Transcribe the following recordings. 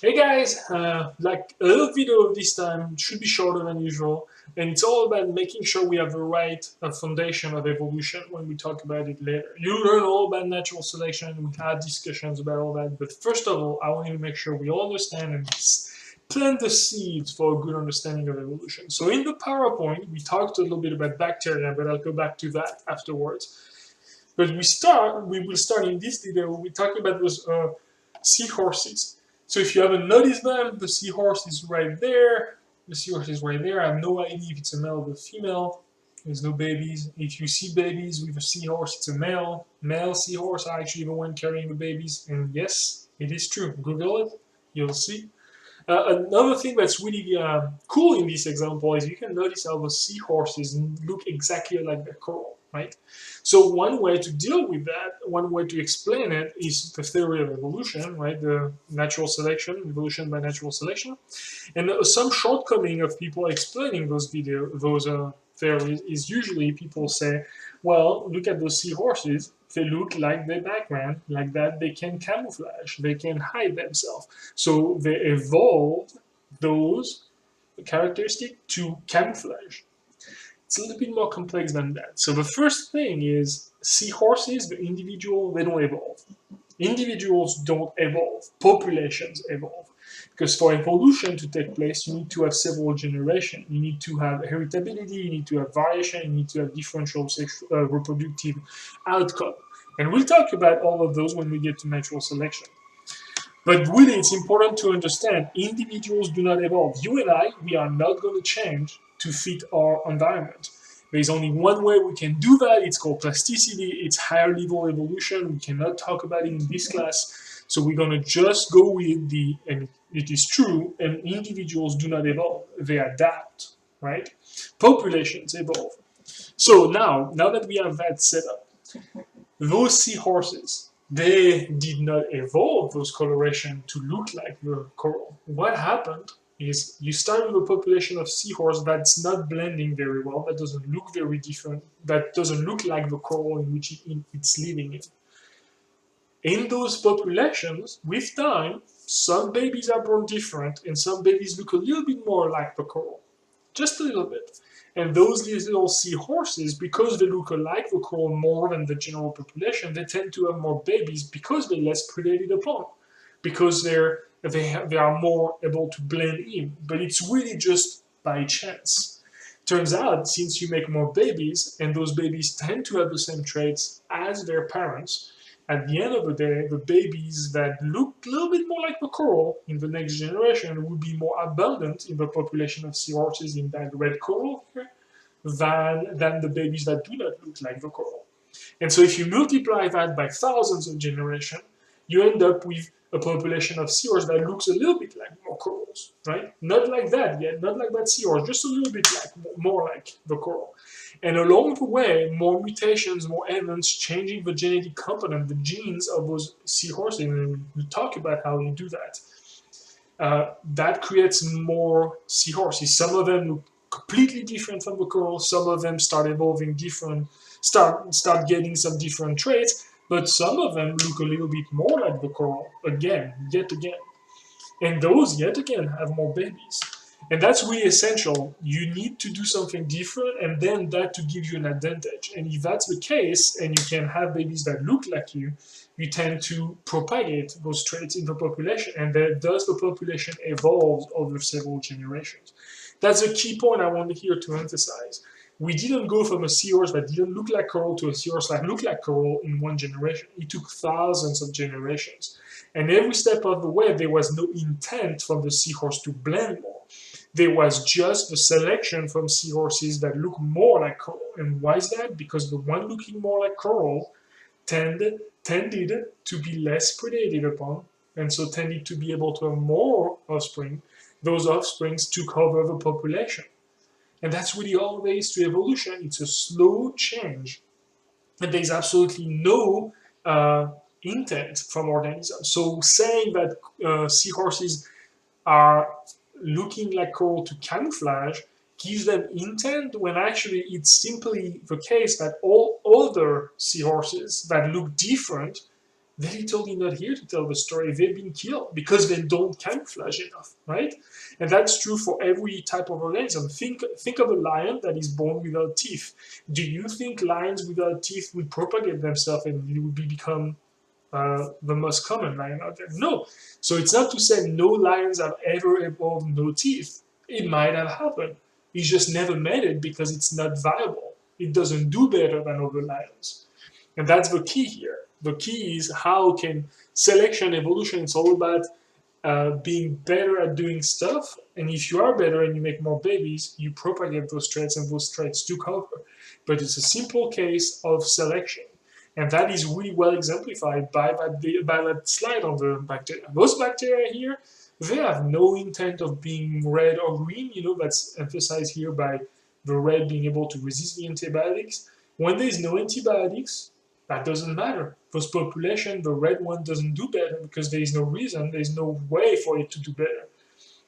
Hey guys, like a little video this time should be shorter than usual, and it's all about making sure we have the right foundation of evolution when we talk about it later. You learn all about natural selection, we had discussions about all that, but first of all, I want you to make sure we all understand and plant the seeds for a good understanding of evolution. So in the PowerPoint, we talked a little bit about bacteria, but I'll go back to that afterwards. But we will start in this video. We're talking about those seahorses. So if you haven't noticed them, the seahorse is right there. The seahorse is right there. I have no idea if it's a male or a female. There's no babies. If you see babies with a seahorse, it's a male. Male seahorse are actually the one carrying the babies. And yes, it is true. Google it. You'll see. Another thing that's really cool in this example is you can notice how the seahorses look exactly like the coral, right? So one way to deal with that, one way to explain it is the theory of evolution, right? The natural selection, evolution by natural selection. And some shortcoming of people explaining those theories is usually people say, well, look at those seahorses. They look like their background, like that they can camouflage, they can hide themselves. So they evolved those characteristics to camouflage. It's a little bit more complex than that. So the first thing is seahorses, the individual, they don't evolve. Individuals don't evolve, populations evolve. Because for evolution to take place, you need to have several generations. You need to have heritability, you need to have variation, you need to have differential reproductive outcome. And we'll talk about all of those when we get to natural selection. But really, it's important to understand individuals do not evolve. You and I, we are not going to change to fit our environment. There's only one way we can do that. It's called plasticity. It's higher level evolution. We cannot talk about it in this class. So we're going to just go with and it is true, and individuals do not evolve. They adapt, right? Populations evolve. So now that we have that set up, those seahorses, they did not evolve those coloration to look like the coral. What happened is you start with a population of seahorse that's not blending very well, that doesn't look very different, that doesn't look like the coral in which it's living in. In those populations, with time, some babies are born different and some babies look a little bit more like the coral. Just a little bit. And those little seahorses, because they look alike the coral more than the general population, they tend to have more babies because they're less predated upon, because they are more able to blend in. But it's really just by chance. Turns out, since you make more babies, and those babies tend to have the same traits as their parents, at the end of the day, the babies that look a little bit more like the coral in the next generation will be more abundant in the population of seahorses in that red coral here than the babies that do not look like the coral. And so if you multiply that by thousands of generations, you end up with a population of seahorse that looks a little bit like more corals, right? Not like that yet, not like that seahorse, just a little bit like more like the coral. And along the way, more mutations, more elements changing the genetic component, the genes of those seahorses, and we'll talk about how you do that. That creates more seahorses. Some of them look completely different from the coral. Some of them start evolving different, start getting some different traits. But some of them look a little bit more like the coral again, yet again. And those, yet again, have more babies. And that's really essential. You need to do something different and then that to give you an advantage. And if that's the case, and you can have babies that look like you tend to propagate those traits in the population. And then thus the population evolves over several generations. That's a key point I want here to emphasize. We didn't go from a seahorse that didn't look like coral to a seahorse that looked like coral in one generation. It took thousands of generations. And every step of the way, there was no intent from the seahorse to blend more. There was just the selection from seahorses that look more like coral. And why is that? Because the one looking more like coral tended to be less predated upon, and so tended to be able to have more offspring. Those offsprings took over the population. And that's really all there is to evolution. It's a slow change. And there's absolutely no intent from organisms. So saying that seahorses are looking like coral to camouflage gives them intent when actually it's simply the case that all other seahorses that look different they're totally not here to tell the story. They've been killed because they don't camouflage enough, right? And that's true for every type of organism. Think of a lion that is born without teeth. Do you think lions without teeth would propagate themselves and it would become the most common lion out there? No. So it's not to say no lions have ever evolved no teeth. It might have happened. It's just never made it because it's not viable. It doesn't do better than other lions. And that's the key here. The key is how can selection, evolution, it's all about being better at doing stuff. And if you are better and you make more babies, you propagate those traits and those traits do cover. But it's a simple case of selection. And that is really well exemplified by that slide on the bacteria. Those bacteria here, they have no intent of being red or green. That's emphasized here by the red being able to resist the antibiotics. When there's no antibiotics, that doesn't matter. Those population, the red one doesn't do better because there is no reason, there's no way for it to do better.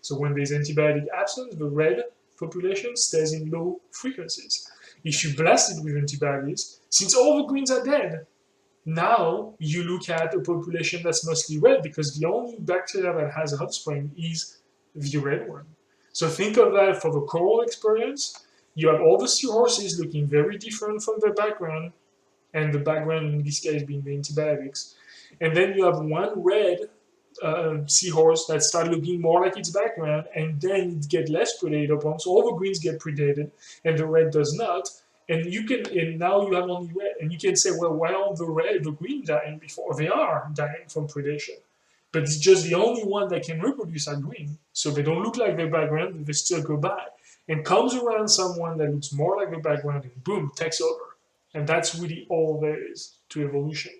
So when there's antibiotic absence, the red population stays in low frequencies. If you blast it with antibiotics, since all the greens are dead, now you look at a population that's mostly red because the only bacteria that has a hot spring is the red one. So think of that for the coral experience. You have all the seahorses looking very different from the background, and the background in this case being the antibiotics. And then you have one red seahorse that start looking more like its background, and then it get less predated upon. So all the greens get predated, and the red does not. And now you have only red, and you can say, well, why aren't the green dying before? They are dying from predation, but it's just the only one that can reproduce are green. So they don't look like their background, but they still go by. And comes around someone that looks more like the background, and boom, takes over. And that's really all there is to evolution.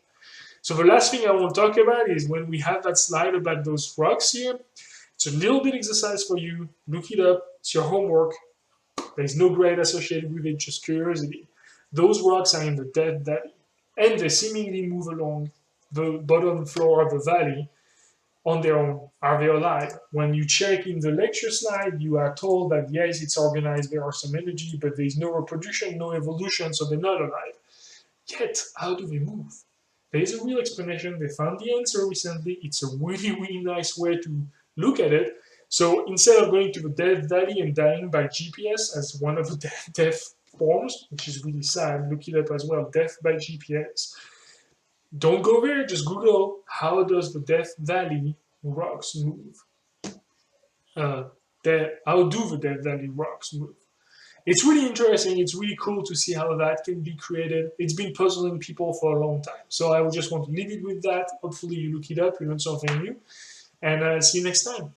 So the last thing I want to talk about is when we have that slide about those rocks here. It's a little bit exercise for you. Look it up. It's your homework. There's no grade associated with it, just curiosity. Those rocks are in the Death Valley, and they seemingly move along the bottom floor of the valley on their own. Are they alive? When you check in the lecture slide, you are told that yes, it's organized, there are some energy, but there's no reproduction, no evolution, so they're not alive. Yet, how do they move? There's a real explanation. They found the answer recently. It's a really, really nice way to look at it. So instead of going to the Death Valley and dying by GPS as one of the death forms, which is really sad, look it up as well, death by GPS. Don't go there, just Google how does the Death Valley rocks move. How do the Death Valley rocks move? It's really interesting. It's really cool to see how that can be created. It's been puzzling people for a long time. So I would just want to leave it with that. Hopefully you look it up, you learn something new, and see you next time.